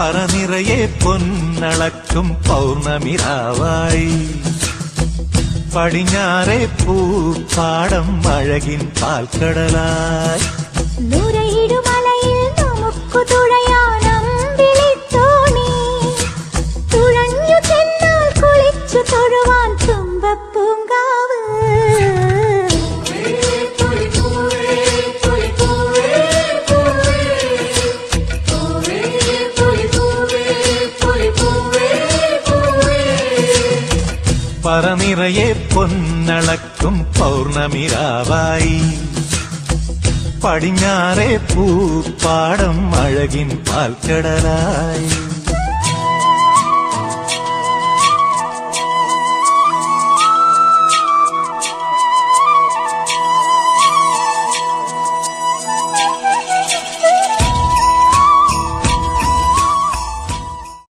പറനിറയെ പൊന്നളക്കും പൗർണമിരാവായി പടിഞ്ഞാറെ പൂപ്പാടം അഴകിൻ പാൽക്കടലായി നുരയിടുമലയിൽ നമുക്കു തുഴയാനമ്പിളിത്തോണി തുഴഞ്ഞു ചെന്നാൽ കുളിച്ചു തൊഴുവാൻ തുമ്പപ്പൂങ്കാവ് പറനിറയെ പൊന്നളക്കും പൗർണമിരാവായി പടിഞ്ഞാറെ പൂപ്പാടം അഴകിൻ പാൽക്കടലായി